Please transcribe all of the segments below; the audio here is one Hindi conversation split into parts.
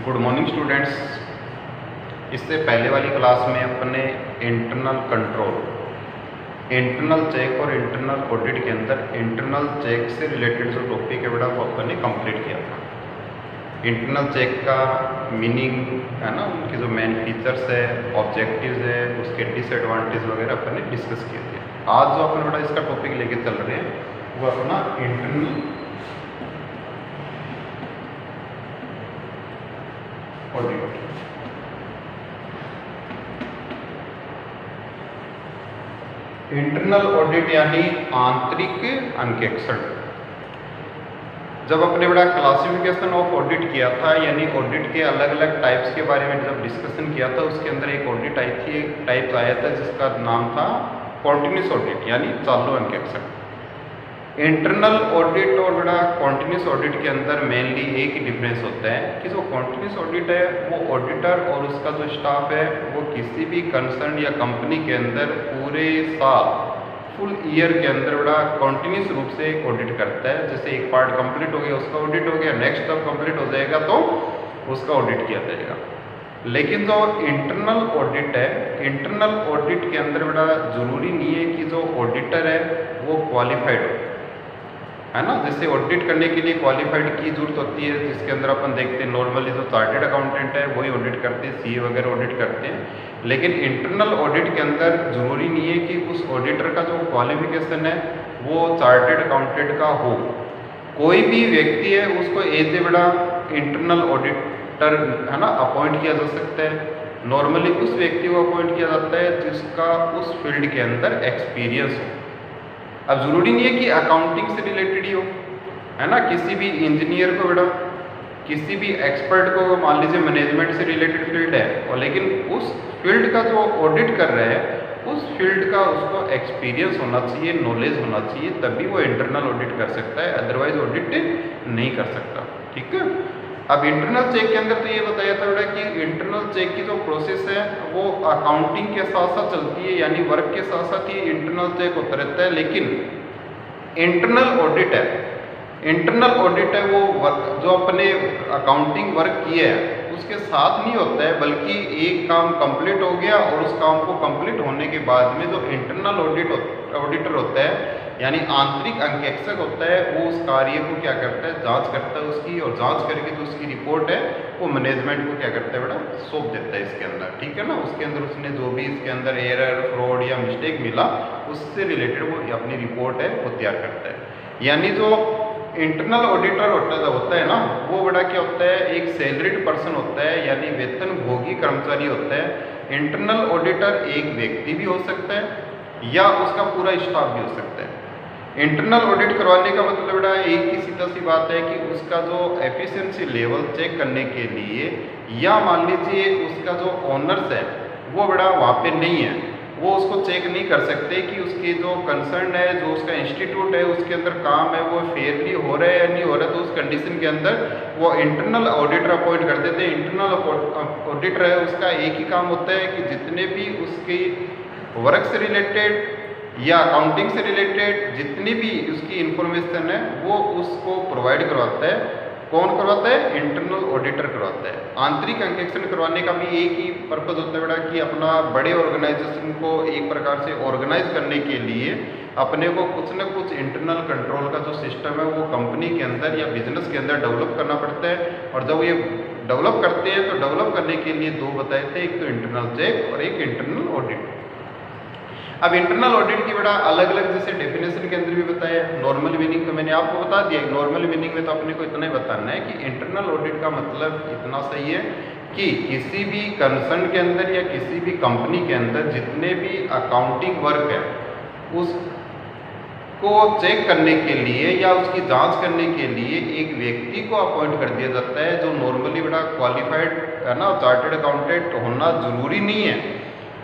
Good morning students. इससे पहले वाली क्लास में अपने इंटरनल कंट्रोल, इंटरनल चेक और इंटरनल ऑडिट के अंदर इंटरनल चेक से रिलेटेड जो टॉपिक है बेटा वो अपन ने कंप्लीट किया था। इंटरनल चेक का मीनिंग है ना, उनके जो मेन फीचर्स है, ऑब्जेक्टिव्स है, उसके डिसएडवांटेज वगैरह अपन ने डिस्कस किए थे। आज जो अपन बेटा इसका टॉपिक लेके चल रहे हैं वो अपना इंटरनल ऑडिट। इंटरनल ऑडिट यानी आंतरिक अंकेक्षण। जब अपने बड़ा क्लासिफिकेशन ऑफ ऑडिट किया था, यानी ऑडिट के अलग अलग टाइप्स के बारे में जब डिस्कशन किया था, उसके अंदर एक ऑडिट आई थी, एक टाइप आया था जिसका नाम था कॉन्टिन्यूस ऑडिट यानी चालू अंकेक्षण। इंटरनल ऑडिट और बड़ा कॉन्टिन्यूस ऑडिट के अंदर मेनली एक ही डिफरेंस होता है कि जो कॉन्टिन्यूस ऑडिट है वो ऑडिटर और उसका जो स्टाफ है वो किसी भी कंसर्न या कंपनी के अंदर पूरे साल फुल ईयर के अंदर बड़ा कॉन्टिन्यूस रूप से ऑडिट करता है। जैसे एक पार्ट कंप्लीट हो गया उसका ऑडिट हो गया, नेक्स्ट जब कंप्लीट हो जाएगा तो उसका ऑडिट किया जाएगा। लेकिन जो इंटरनल ऑडिट है, इंटरनल ऑडिट के अंदर बड़ा जरूरी नहीं है कि जो ऑडिटर है वो क्वालिफाइड हो, है ना। जैसे ऑडिट करने के लिए क्वालिफाइड की जरूरत होती है, जिसके अंदर अपन देखते हैं नॉर्मली जो चार्टेड अकाउंटेंट है वही ऑडिट करते हैं, सीए वगैरह ऑडिट करते हैं। लेकिन इंटरनल ऑडिट के अंदर जरूरी नहीं है कि उस ऑडिटर का जो क्वालिफिकेशन है वो चार्टेड अकाउंटेंट का हो। कोई भी व्यक्ति है उसको एज ए बड़ा इंटरनल ऑडिटर है ना अपॉइंट किया जा सकता है। नॉर्मली उस व्यक्ति को अपॉइंट किया जाता है जिसका उस फील्ड के अंदर एक्सपीरियंस हो। अब जरूरी नहीं है कि अकाउंटिंग से रिलेटेड ही हो, है ना। किसी भी इंजीनियर को बेटा, किसी भी एक्सपर्ट को मान लीजिए मैनेजमेंट से रिलेटेड फील्ड है, और लेकिन उस फील्ड का जो ऑडिट कर रहा है उस फील्ड का उसको एक्सपीरियंस होना चाहिए, नॉलेज होना चाहिए, तभी वो इंटरनल ऑडिट कर सकता है, अदरवाइज ऑडिट नहीं कर सकता। ठीक है। अब इंटरनल चेक के अंदर तो ये बताया था बेटा कि इंटरनल चेक की जो प्रोसेस है वो अकाउंटिंग के साथ साथ चलती है, यानी वर्क के साथ साथ ही इंटरनल चेक होता रहता है। लेकिन इंटरनल ऑडिट है, इंटरनल ऑडिट है वो वर्क जो अपने अकाउंटिंग वर्क किए है उसके साथ नहीं होता है, बल्कि एक काम कंप्लीट हो गया और उस काम को कंप्लीट होने के बाद में जो इंटरनल ऑडिटर होता है यानी आंतरिक अंकेक्षक होता है, वो उस कार्य को क्या करता है, जांच करता है उसकी, और जांच करके जो उसकी रिपोर्ट है वो मैनेजमेंट को क्या करता है बेटा, सौंप देता है इसके अंदर। ठीक है ना। उसके अंदर उसने जो भी इसके अंदर एरर, फ्रॉड या मिस्टेक मिला उससे रिलेटेड वो अपनी रिपोर्ट है वो तैयार करता है। यानी जो इंटरनल ऑडिटर होता है ना वो बड़ा क्या होता है, एक सैलरीड पर्सन होता है, यानी वेतन भोगी कर्मचारी होता है। इंटरनल ऑडिटर एक व्यक्ति भी हो सकता है या उसका पूरा स्टाफ भी हो सकता है। इंटरनल ऑडिट करवाने का मतलब बेटा एक ही सीधा सी बात है कि उसका जो एफिशिएंसी लेवल चेक करने के लिए, या मान लीजिए उसका जो ओनर्स है वो बड़ा वहाँ पे नहीं है, वो उसको चेक नहीं कर सकते कि उसके जो कंसर्न है, जो उसका इंस्टीट्यूट है उसके अंदर काम है वो फेयरली हो रहा है या नहीं हो रहा है, तो उस कंडीशन के अंदर वो इंटरनल ऑडिटर अपॉइंट कर देते हैं। इंटरनल ऑडिटर है उसका एक ही काम होता है कि जितने भी उसकी वर्क से रिलेटेड या अकाउंटिंग से रिलेटेड जितनी भी उसकी इंफॉर्मेशन है वो उसको प्रोवाइड करवाता है। कौन करवाता है? इंटरनल ऑडिटर करवाता है। आंतरिक अंकेक्षण करवाने का भी एक ही पर्पज होता है बेटा कि अपना बड़े ऑर्गेनाइजेशन को एक प्रकार से ऑर्गेनाइज करने के लिए अपने को कुछ न कुछ इंटरनल कंट्रोल का जो सिस्टम है वो कंपनी के अंदर या बिजनेस के अंदर डेवलप करना पड़ता है। और जब ये डेवलप करते हैं तो डेवलप करने के लिए दो बताए थे, एक तो इंटरनल चेक और एक इंटरनल ऑडिट। अब इंटरनल ऑडिट की बड़ा अलग अलग जैसे डेफिनेशन के अंदर भी बताया। नॉर्मल मीनिंग तो मैंने आपको बता दिया। नॉर्मल मीनिंग में तो अपने को इतना ही बताना है कि इंटरनल ऑडिट का मतलब इतना सही है कि किसी भी कंसर्न के अंदर या किसी भी कंपनी के अंदर जितने भी अकाउंटिंग वर्क है उसको चेक करने के लिए या उसकी जांच करने के लिए एक व्यक्ति को अपॉइंट कर दिया जाता है जो नॉर्मली बड़ा क्वालिफाइड है ना, चार्टेड अकाउंटेंट होना जरूरी नहीं है।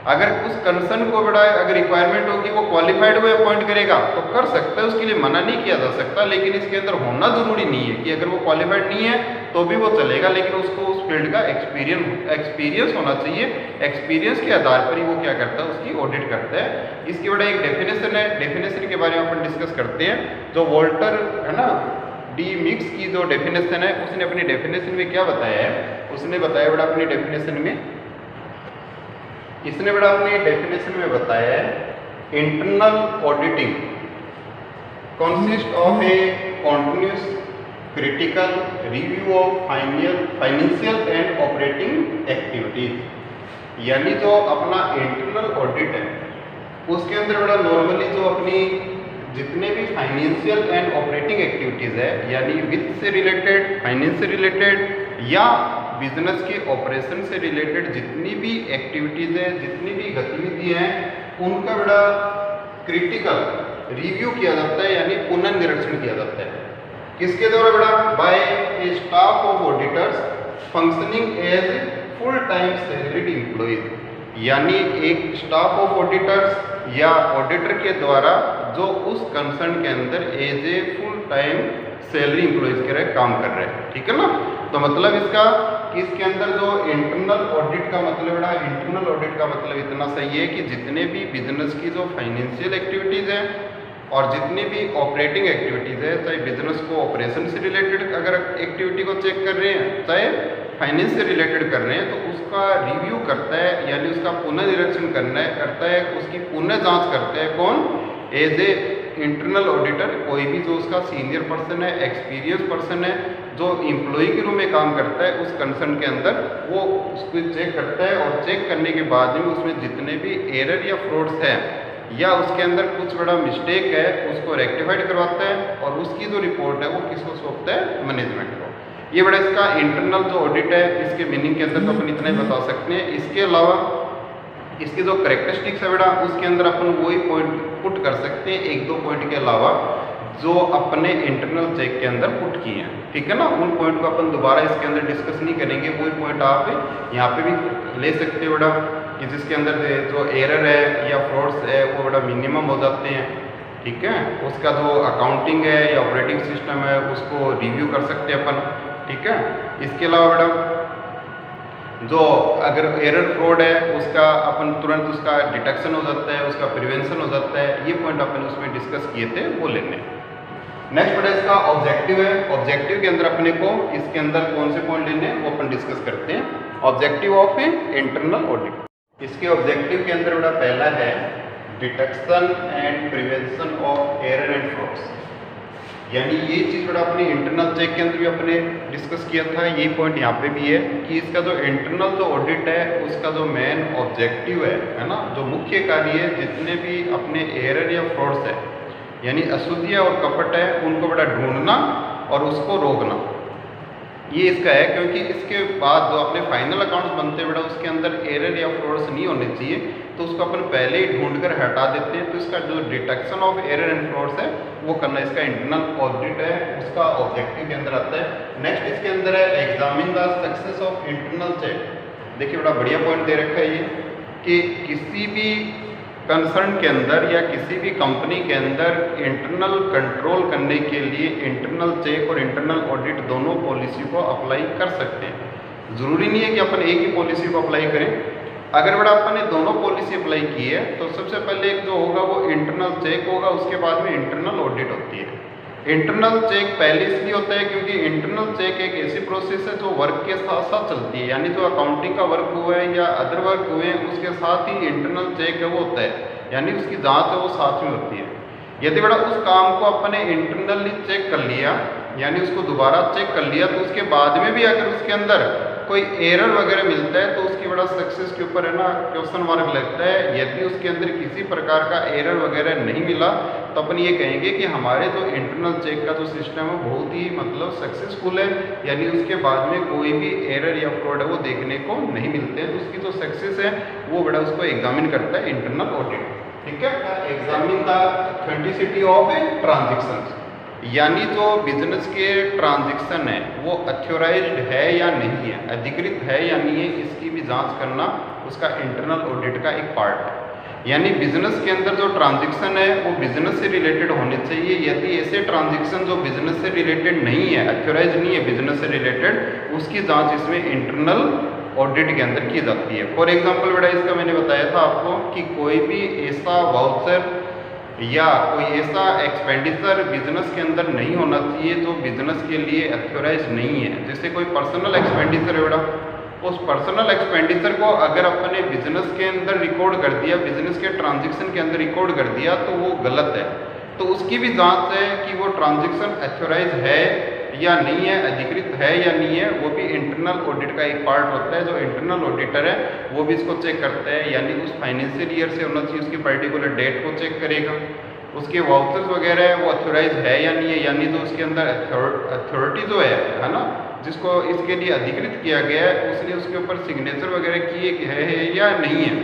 अगर उस कंसर्न को बड़ा अगर रिक्वायरमेंट होगी वो क्वालिफाइड को अपॉइंट करेगा तो कर सकता है, उसके लिए मना नहीं किया जा सकता। लेकिन इसके अंदर होना जरूरी नहीं है कि अगर वो क्वालिफाइड नहीं है तो भी वो चलेगा, लेकिन उसको उस फील्ड का एक्सपीरियंस होना चाहिए। एक्सपीरियंस के आधार पर ही वो क्या करता है, उसकी ऑडिट करता है। इसकी बड़ा एक डेफिनेशन है, डेफिनेशन के बारे में अपन डिस्कस करते हैं। जो वॉल्टर है ना डी मिक्स की जो डेफिनेशन है उसने अपनी डेफिनेशन में क्या बताया है, उसने बताया बेटा अपनी डेफिनेशन में, इसने बेटा अपनी डेफिनेशन में बताया है internal auditing consist of a continuous critical review of financial and operating activities. यानी जो अपना इंटरनल ऑडिट है उसके अंदर बड़ा नॉर्मली जो अपनी जितने भी फाइनेंशियल एंड ऑपरेटिंग एक्टिविटीज़ है, यानी वित्त से रिलेटेड, फाइनेंस से रिलेटेड या बिजनेस के ऑपरेशन से रिलेटेड जितनी भी एक्टिविटीज़ है, जितनी भी गतिविधि हैं, उनका बड़ा क्रिटिकल रिव्यू किया जाता है, यानी पुनर्निरीक्षण किया जाता है। किसके द्वारा बेटा? By a staff of auditors functioning as full time salaried employees. यानी एक स्टाफ ऑफ ऑडिटर्स या ऑडिटर के द्वारा जो उस कंसर्न के अंदर as a full time salary employees के रहे काम कर रहे हैं। ठीक है ना? तो मतलब इसका कि इसके अंदर जो इंटरनल ऑडिट का मतलब बेटा, इंटरनल ऑडिट का मतलब इतना सही है कि जितने भी बिजनेस की जो फाइनेंशियल एक्टिविटीज़ हैं और जितनी भी ऑपरेटिंग एक्टिविटीज़ है, चाहे बिजनेस को ऑपरेशन से रिलेटेड अगर एक्टिविटी को चेक कर रहे हैं, चाहे फाइनेंस से रिलेटेड कर रहे हैं, तो उसका रिव्यू करता है, यानी उसका पुनर्निरीक्षण करता है, उसकी पुनः जांच करता है कौन? As a internal auditor. कोई भी जो उसका सीनियर पर्सन है, एक्सपीरियंस पर्सन है, जो एम्प्लॉय के रूप में काम करता है उस कंसर्न के अंदर, वो उसको चेक करता है और चेक करने के बाद में उसमें जितने भी एरर या फ्रॉड्स हैं या उसके अंदर कुछ बड़ा मिस्टेक है उसको रेक्टिफाइड करवाता है और उसकी जो रिपोर्ट है वो किसको सौंपता है? मैनेजमेंट को। ये बड़ा इसका इंटरनल जो ऑडिट है, इसके मीनिंग के अंदर तो अपन इतना ही बता सकते हैं। इसके अलावा इसके जो करेक्टरिस्टिक्स है बेटा, उसके अंदर अपन वही पॉइंट पुट कर सकते हैं, एक दो पॉइंट के अलावा जो अपने इंटरनल चेक के अंदर पुट किए हैं। ठीक है ना? उन पॉइंट को अपन दोबारा इसके अंदर डिस्कस नहीं करेंगे, वही पॉइंट आप यहाँ पे भी ले सकते हो बेटा, कि जिसके अंदर जो एरर है या फ्रॉड्स है वो बड़ा मिनिमम हो जाते हैं। ठीक है? उसका जो अकाउंटिंग है या ऑपरेटिंग सिस्टम है उसको रिव्यू कर सकते हैं अपन। ठीक है? इसके अलावा बेटा जो अगर एरर फ्रॉड है उसका अपन तुरंत उसका डिटेक्शन हो जाता है, उसका प्रिवेंशन हो जाता है। ये पॉइंट अपन उसमें डिस्कस किए थे, वो लेने। नेक्स्ट बेटा इसका ऑब्जेक्टिव है। ऑब्जेक्टिव के अंदर अपने को इसके अंदर कौन से पॉइंट लेने हैं वो अपन डिस्कस करते हैं। Objective of a internal audit. इसके ऑब्जेक्टिव के अंदर बेटा पहला है detection and prevention of error and frauds. यानी ये चीज़ बड़ा अपने इंटरनल चेक के अंदर भी अपने डिस्कस किया था, यही पॉइंट यहाँ पे भी है कि इसका जो इंटरनल जो ऑडिट है उसका जो मेन ऑब्जेक्टिव है ना, जो मुख्य कार्य है, जितने भी अपने एरर या फ्रॉड्स है यानी अशुद्धियाँ और कपट है उनको बड़ा ढूंढना और उसको रोकना, ये इसका है। क्योंकि इसके बाद जो अपने फाइनल अकाउंट्स बनते हैं बेटा उसके अंदर एरर या फ्रॉड्स नहीं होने चाहिए, तो उसको अपन पहले ही ढूंढ कर हटा देते हैं। तो इसका जो detection of error and frauds है वो करना इसका इंटरनल ऑडिट है, उसका ऑब्जेक्टिव के अंदर आता है। नेक्स्ट इसके अंदर है examine the success of internal check. देखिए बड़ा बढ़िया पॉइंट दे रखा है ये कि किसी भी कंसर्न के अंदर या किसी भी कंपनी के अंदर इंटरनल कंट्रोल करने के लिए इंटरनल चेक और इंटरनल ऑडिट दोनों पॉलिसी को अप्लाई कर सकते हैं। ज़रूरी नहीं है कि अपन एक ही पॉलिसी को अप्लाई करें। अगर बड़ा अपन ने दोनों पॉलिसी अप्लाई की है तो सबसे पहले एक जो होगा वो इंटरनल चेक होगा, उसके बाद में इंटरनल ऑडिट होती है। इंटरनल चेक पहले इसलिए होता है क्योंकि इंटरनल चेक एक ऐसी प्रोसेस है जो वर्क के साथ साथ चलती है, यानी जो अकाउंटिंग का वर्क हुआ है या अदर वर्क हुए हैं उसके साथ ही इंटरनल चेक है वो होता है, यानी उसकी जांच है वो साथ में होती है। यदि बड़ा उस काम को अपने इंटरनली चेक कर लिया यानी उसको दोबारा चेक कर लिया तो उसके बाद में भी अगर उसके अंदर कोई एरर वगैरह मिलता है तो उसकी बड़ा सक्सेस के ऊपर है ना क्वेश्चन मार्क लगता है। यदि उसके अंदर किसी प्रकार का एरर वगैरह नहीं मिला तो अपन ये कहेंगे कि हमारे जो इंटरनल चेक का जो सिस्टम है बहुत ही मतलब सक्सेसफुल है, यानी उसके बाद में कोई भी एरर या फ्रॉड है वो देखने को नहीं मिलते हैं। तो उसकी जो सक्सेस है वो बड़ा उसको एग्जामिन करता है इंटरनल ऑडिट। ठीक है? Examine the authenticity of a transaction, यानी जो बिजनेस के ट्रांजैक्शन है वो अथोराइज्ड है या नहीं है, अधिकृत है या नहीं है, इसकी भी जांच करना उसका इंटरनल ऑडिट का एक पार्ट है। यानी बिजनेस के अंदर जो ट्रांजैक्शन है वो बिजनेस से रिलेटेड होने चाहिए। यदि ऐसे ट्रांजैक्शन जो बिजनेस से रिलेटेड नहीं है, अथोराइज नहीं है बिजनेस से रिलेटेड, उसकी जांच इसमें इंटरनल ऑडिट के अंदर की जाती है। फॉर एग्जाम्पल बेटा इसका मैंने बताया था आपको कि कोई भी ऐसा वाउचर या कोई ऐसा एक्सपेंडिचर बिजनेस के अंदर नहीं होना चाहिए जो बिजनेस के लिए अथॉराइज नहीं है। जैसे कोई पर्सनल एक्सपेंडिचर है बेटा, उस पर्सनल एक्सपेंडिचर को अगर अपने बिजनेस के अंदर रिकॉर्ड कर दिया, बिजनेस के ट्रांजैक्शन के अंदर रिकॉर्ड कर दिया तो वो गलत है। तो उसकी भी जांच है कि वो ट्रांजैक्शन अथॉराइज है या नहीं है, अधिकृत है या नहीं है, वो भी इंटरनल ऑडिट का एक पार्ट होता है। जो इंटरनल ऑडिटर है वो भी इसको चेक करता है, यानी उस फाइनेंशियल ईयर से होना चाहिए, उसकी पर्टिकुलर डेट को चेक करेगा, उसके वाउचर्स वगैरह है वो अथॉराइज है या नहीं है, यानी जो उसके अंदर अथॉरिटी जो है ना, जिसको इसके लिए अधिकृत किया गया है, उसने उसके ऊपर सिग्नेचर वगैरह किए है या नहीं है,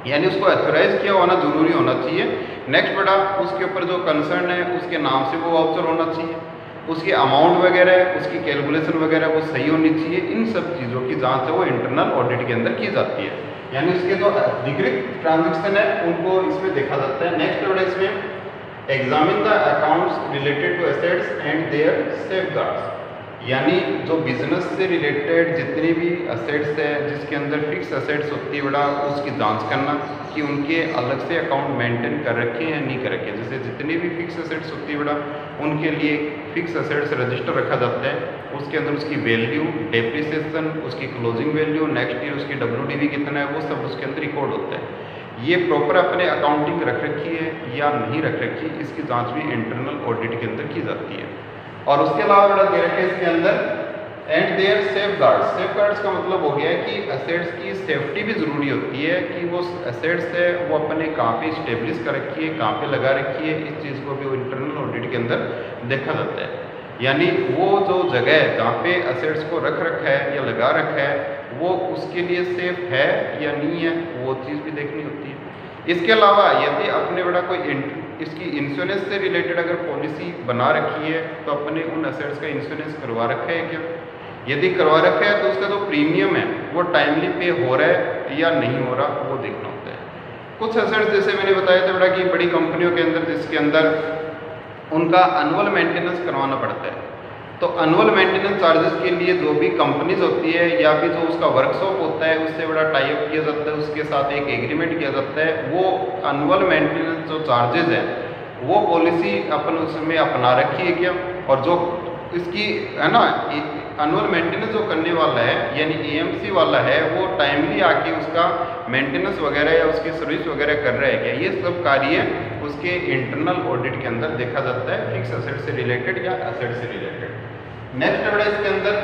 यानी उसको अथॉराइज किया होना जरूरी होना चाहिए। नेक्स्ट बेटा, उसके ऊपर जो कंसर्न है उसके नाम से वो वाउचर होना चाहिए, उसकी अमाउंट वगैरह, उसकी कैलकुलेशन वगैरह वो सही होनी चाहिए। इन सब चीज़ों की जांच है वो इंटरनल ऑडिट के अंदर की जाती है, यानी उसके जो अधिकृत ट्रांजैक्शन है उनको इसमें देखा जाता है। नेक्स्ट बेटा, इसमें examine the accounts related to assets and their safeguards, यानी जो बिजनेस से रिलेटेड जितनी भी असेट्स है जिसके अंदर फिक्स असेट्स होती है बेटा, उसकी जांच करना कि उनके अलग से अकाउंट मेंटेन कर रखे हैं या नहीं कर रखे। जैसे जितनी भी फिक्स असेट्स होती है बेटा, उनके लिए फिक्स असेट्स रजिस्टर रखा जाता है, उसके अंदर उसकी वैल्यू, डेप्रिसिएशन, उसकी क्लोजिंग वैल्यू, नेक्स्ट ईयर उसकी WDV कितना है, वो सब उसके अंदर रिकॉर्ड होता है। ये प्रॉपर अपने अकाउंटिंग रख रखी है या नहीं रख रखी, इसकी जाँच भी इंटरनल ऑडिट के अंदर की जाती है। और उसके अलावा बेटा दे रखे इसके अंदर एंड देयर सेफगार्ड्स। सेफगार्ड्स का मतलब हो गया कि असेट्स की सेफ्टी भी ज़रूरी होती है कि वो असेट्स है वो अपने कहाँ पे इस्टेब्लिश कर रखी है, कहाँ पे लगा रखी है, इस चीज़ को भी वो इंटरनल ऑडिट के अंदर देखा जाता है। यानी वो जो जगह है जहाँ पे असेट्स को रख रखा है या लगा रखा है वो उसके लिए सेफ है या नहीं है, वो चीज़ भी देखनी होती है। इसके अलावा यदि अपने बेटा कोई इसकी इंश्योरेंस से रिलेटेड अगर पॉलिसी बना रखी है तो अपने उन असेट्स का इंश्योरेंस करवा रखा है क्या, यदि करवा रखा है तो उसका जो प्रीमियम है वो टाइमली पे हो रहा है या नहीं हो रहा, वो देखना होता है। कुछ असेट्स जैसे मैंने बताया था बेटा कि बड़ी कंपनियों के अंदर जिसके अंदर उनका एनुअल मेंटेनेंस करवाना पड़ता है, तो एनुअल मेंटेनेंस चार्जेस के लिए जो भी कंपनीज होती है या फिर जो उसका वर्कशॉप होता है उससे बड़ा टाई अप किया जाता है, उसके साथ एक एग्रीमेंट किया जाता है। वो एनुअल मेंटेनेंस जो चार्जेस है वो पॉलिसी अपन उसमें अपना रखी है क्या, और जो इसकी है ना एनुअल मेंटेनेंस जो करने वाला है यानी AMC वाला है वो टाइमली आके उसका मेंटेनेंस वगैरह या उसकी सर्विस वगैरह कर रहा है क्या, ये सब कार्य उसके इंटरनल ऑडिट के अंदर देखा जाता है, फिक्स असेट से रिलेटेड या असेट से रिलेटेड। नेक्स्ट बेटा इसके अंदर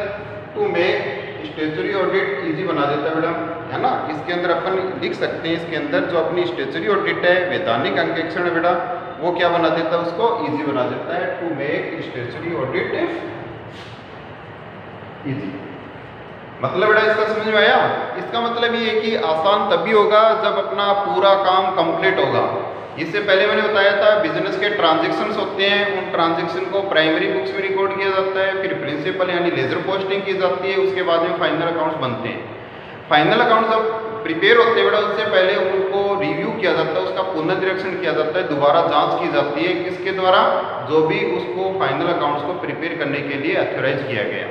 to make statutory audit easy बना देता है बेटा, है ना। इसके अंदर अपन लिख सकते हैं, इसके अंदर जो अपनी स्टेचुरी ऑडिट है, वैधानिक अंकेक्षण है बेटा, वो क्या बना देता है, उसको इजी बना देता है। To make statutory audit easy, मतलब बेटा इसका समझ में आया। इसका मतलब ये है कि आसान तभी होगा जब अपना पूरा काम कंप्लीट होगा। इससे पहले मैंने बताया था बिजनेस के ट्रांजैक्शंस होते हैं, उन ट्रांजैक्शन को प्राइमरी बुक्स में रिकॉर्ड किया जाता है, फिर प्रिंसिपल यानी लेजर पोस्टिंग की जाती है, उसके बाद में फाइनल अकाउंट्स बनते हैं। फाइनल अकाउंट्स जब प्रिपेयर होते हैं बेटा उससे पहले उनको रिव्यू किया जाता है, उसका पुनर्निरीक्षण किया जाता है, दोबारा जांच की जाती है, किसके द्वारा, जो भी उसको फाइनल अकाउंट्स को प्रिपेयर करने के लिए अथॉराइज किया गया।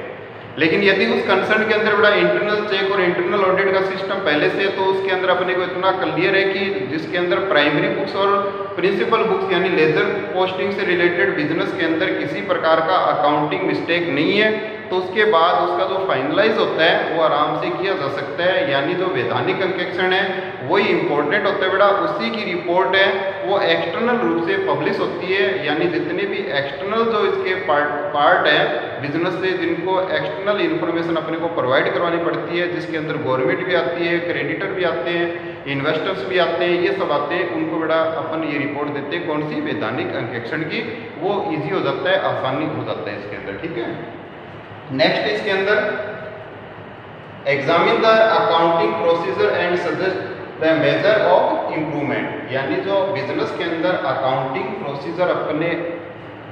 लेकिन यदि उस कंसर्न के अंदर बड़ा इंटरनल चेक और इंटरनल ऑडिट का सिस्टम पहले से, तो उसके अंदर अपने को इतना क्लियर है कि जिसके अंदर प्राइमरी बुक्स और प्रिंसिपल बुक्स यानी लेजर पोस्टिंग से रिलेटेड बिजनेस के अंदर किसी प्रकार का अकाउंटिंग मिस्टेक नहीं है, तो उसके बाद उसका जो फाइनलाइज होता है वो आराम से किया जा सकता है। यानी जो वैधानिक अंकेक्षण है वही इंपॉर्टेंट होता है बेटा, उसी की रिपोर्ट है वो एक्सटर्नल रूप से पब्लिश होती है। यानी जितने भी एक्सटर्नल जो इसके पार्ट है बिजनेस से, जिनको एक्सटर्नल इन्फॉर्मेशन अपने को प्रोवाइड करवानी पड़ती है, जिसके अंदर गवर्नमेंट भी आती है, क्रेडिटर भी आते हैं, इन्वेस्टर्स भी आते हैं, ये सब आते हैं, उनको बेटा अपन ये रिपोर्ट देते हैं कौन सी, वैधानिक अंकेक्षण की। वो ईजी हो जाता है, आसानी हो जाता है इसके अंदर, ठीक है। नेक्स्ट इसके अंदर examine the accounting procedure and suggest the measure of improvement, यानी जो बिजनेस के अंदर अकाउंटिंग प्रोसीजर अपने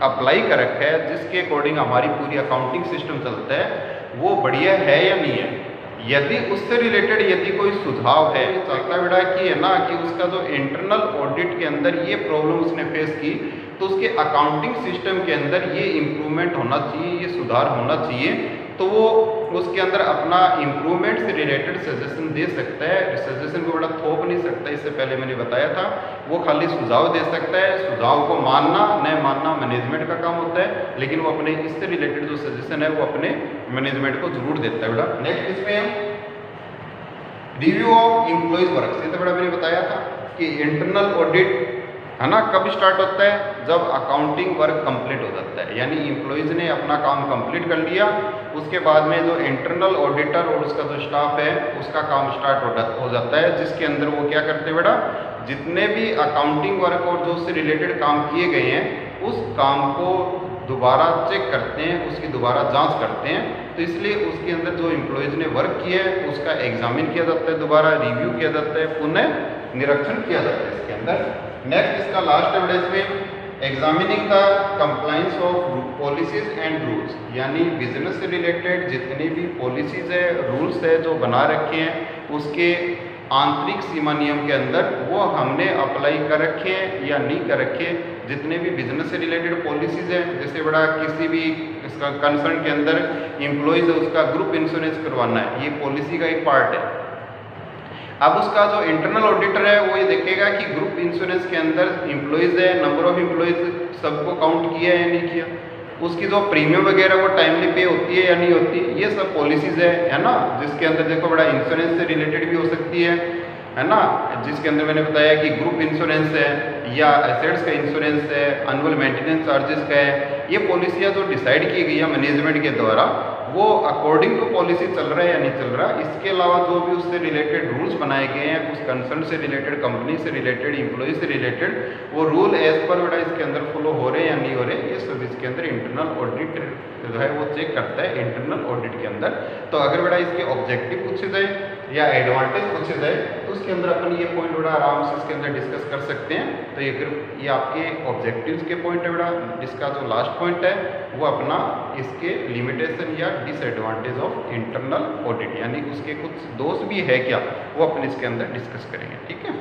अप्लाई कर रखा है, जिसके अकॉर्डिंग हमारी पूरी अकाउंटिंग सिस्टम चलता है, वो बढ़िया है या नहीं है। यदि उससे रिलेटेड यदि कोई सुझाव है, चाहता बेटा कि है ना कि उसका जो इंटरनल ऑडिट के अंदर ये प्रॉब्लम उसने फेस की, तो उसके अकाउंटिंग सिस्टम के अंदर ये इम्प्रूवमेंट होना चाहिए, ये सुधार होना चाहिए, तो वो उसके अंदर अपना इम्प्रूवमेंट से रिलेटेड सजेशन दे सकता है। सजेशन को बड़ा थोप नहीं सकता, इससे पहले मैंने बताया था, वो खाली सुझाव दे सकता है। सुझाव को मानना न मानना मैनेजमेंट का काम होता है, लेकिन वो अपने इससे रिलेटेड जो सजेशन है वो अपने मैनेजमेंट को जरूर देता है बेटा। नेक्स्ट इसमें हम रिव्यू ऑफ एम्प्लॉइज वर्क, ये तो बड़ा मैंने बताया था कि इंटरनल ऑडिट है ना कब स्टार्ट होता है, जब अकाउंटिंग वर्क कंप्लीट हो जाता है, यानी एम्प्लॉइज ने अपना काम कंप्लीट कर लिया, उसके बाद में जो इंटरनल ऑडिटर और उसका जो स्टाफ है उसका काम स्टार्ट हो जाता है, जिसके अंदर वो क्या करते हैं बेटा, जितने भी अकाउंटिंग वर्क और जो उससे रिलेटेड काम किए गए हैं उस काम को दोबारा चेक करते हैं, उसकी दोबारा जांच करते हैं। तो इसलिए उसके अंदर जो एम्प्लॉयज़ ने वर्क किया है उसका एग्जामिन किया जाता है, दोबारा रिव्यू किया जाता है, पुनः निरीक्षण किया जाता है इसके अंदर। नेक्स्ट इसका लास्ट है इसमें examining the compliance of policies and rules, यानी बिजनेस से रिलेटेड जितनी भी पॉलिसीज है, रूल्स है जो बना रखे हैं उसके आंतरिक सीमा नियम के अंदर वो हमने अप्लाई कर रखे हैं या नहीं कर रखे। जितने भी बिजनेस से रिलेटेड पॉलिसीज हैं, जैसे बड़ा किसी भी इसका कंसर्न के अंदर एम्प्लॉयज़ है उसका ग्रुप इंश्योरेंस करवाना है, ये पॉलिसी का एक पार्ट है। अब उसका जो इंटरनल ऑडिटर है वो ये देखेगा कि ग्रुप इंश्योरेंस के अंदर एम्प्लॉयज़ है, नंबर ऑफ एम्प्लॉयज़ सबको काउंट किया है या नहीं किया, उसकी जो प्रीमियम वगैरह वो टाइमली पे होती है या नहीं होती, ये सब पॉलिसीज़ है ना, जिसके अंदर देखो बड़ा इंश्योरेंस से रिलेटेड भी हो सकती है ना, जिसके अंदर मैंने बताया कि ग्रुप इंश्योरेंस है या एसेट्स का इंश्योरेंस है, एनुअल मेंटेनेंस चार्जेस का है। ये पॉलिसियाँ जो डिसाइड की गई है मैनेजमेंट के द्वारा वो अकॉर्डिंग टू पॉलिसी चल रहा है या नहीं चल रहा। इसके अलावा जो भी उससे रिलेटेड रूल्स बनाए गए हैं, उस कंसर्न से रिलेटेड, कंपनी से रिलेटेड, एम्प्लॉय से रिलेटेड, वो रूल एज पर बेटा इसके अंदर फॉलो हो रहे हैं या नहीं हो रहे, ये सब इसके अंदर इंटरनल ऑडिट जो है वो चेक करता है इंटरनल ऑडिट के अंदर। तो अगर बेटा इसके ऑब्जेक्टिव पूछे जाए या एडवांटेज पूछे जाए तो उसके अंदर अपन ये पॉइंट बड़ा आराम से इसके अंदर डिस्कस कर सकते हैं। तो ये आपके ऑब्जेक्टिव्स के पॉइंट है बेटा। इसका जो लास्ट पॉइंट है वो अपना इसके लिमिटेशन या डिसएडवांटेज ऑफ इंटरनल ऑडिट, यानी उसके कुछ दोष भी है क्या, वो अपन इसके अंदर डिस्कस करेंगे। ठीक है।